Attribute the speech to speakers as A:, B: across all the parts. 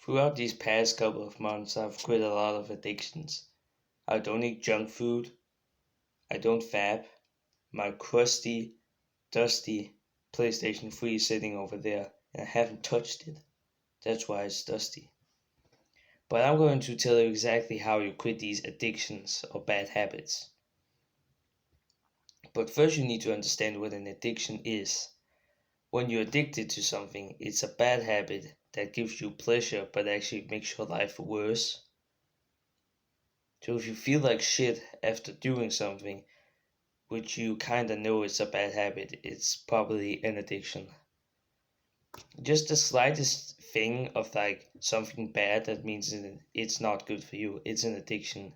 A: Throughout these past couple of months, I've quit a lot of addictions. I don't eat junk food. I don't vape. My crusty, dusty PlayStation 3 is sitting over there, and I haven't touched it. That's why it's dusty. But I'm going to tell you exactly how you quit these addictions or bad habits. But first, you need to understand what an addiction is. When you're addicted to something, it's a bad habit that gives you pleasure but actually makes your life worse. So if you feel like shit after doing something, which you kinda know is a bad habit, it's probably an addiction. Just the slightest thing of like something bad, that means it's not good for you. It's an addiction.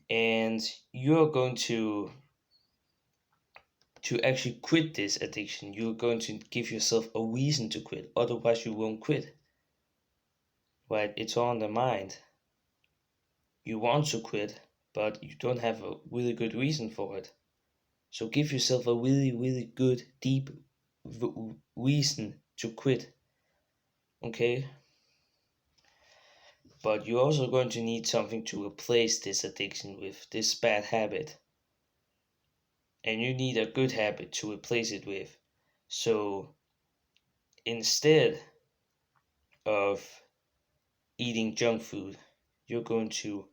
A: And you're going to actually quit this addiction. You're going to give yourself a reason to quit. Otherwise you won't quit. Right? It's all in the mind. You want to quit, but you don't have a really good reason for it. So give yourself a really, really good, deep reason to quit. Okay? But you're also going to need something to replace this addiction with, this bad habit. And you need a good habit to replace it with. So instead of eating junk food, you're going to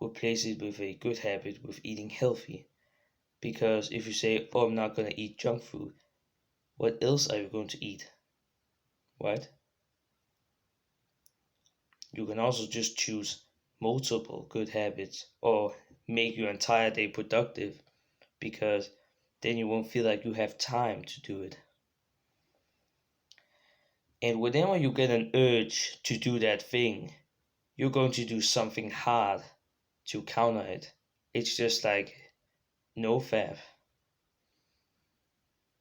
A: replace it with a good habit with eating healthy. Because if you say, oh, I'm not going to eat junk food, what else are you going to eat? Right? You can also just choose multiple good habits or make your entire day productive, because then you won't feel like you have time to do it. And whenever you get an urge to do that thing, you're going to do something hard to counter it. It's just like NoFap.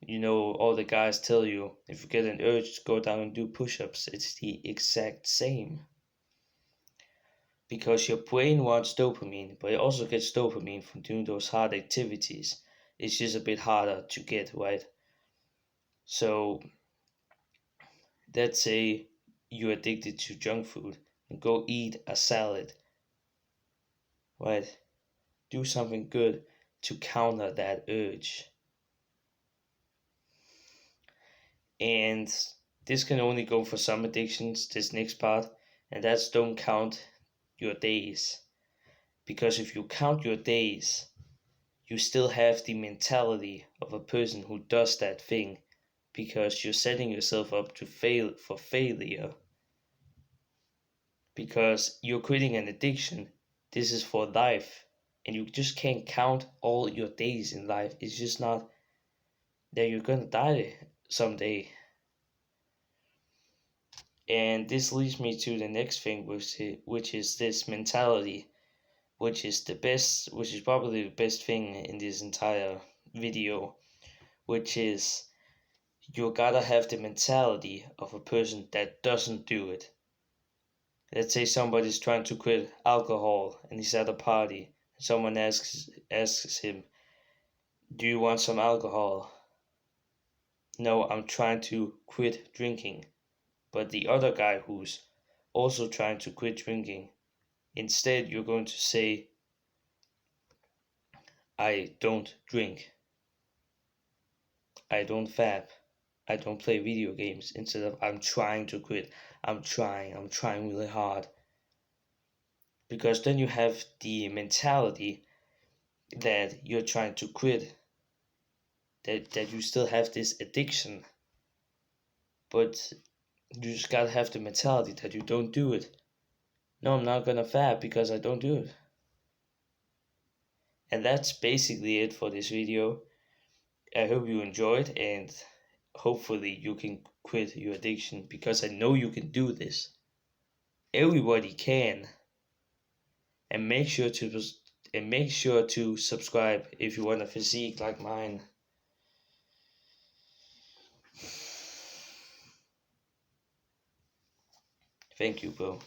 A: You know, all the guys tell you, if you get an urge to go down and do push-ups, it's the exact same. Because your brain wants dopamine, but it also gets dopamine from doing those hard activities. It's just a bit harder to get, right? So let's say you're addicted to junk food and go eat a salad, right? Do something good to counter that urge. And this can only go for some addictions, this next part, and that's don't count your days. Because if you count your days, you still have the mentality of a person who does that thing, because you're setting yourself up to fail for failure. Because you're quitting an addiction, this is for life, and you just can't count all your days in life. It's just not that you're gonna die someday. And this leads me to the next thing, which is this mentality, which is probably the best thing in this entire video, which is you gotta have the mentality of a person that doesn't do it. Let's say somebody's trying to quit alcohol and he's at a party. Someone asks him, "Do you want some alcohol?" "No, I'm trying to quit drinking." But the other guy who's also trying to quit drinking, instead you're going to say, "I don't drink. I don't vape. I don't play video games," instead of "I'm trying to quit. I'm trying really hard." Because then you have the mentality that you're trying to quit, that you still have this addiction, but you just gotta have the mentality that you don't do it. "No, I'm not gonna vape because I don't do it." And that's basically it for this video. I hope you enjoyed, and hopefully you can quit your addiction, because I know you can do this. Everybody can. And make sure to subscribe if you want a physique like mine. Thank you, bro.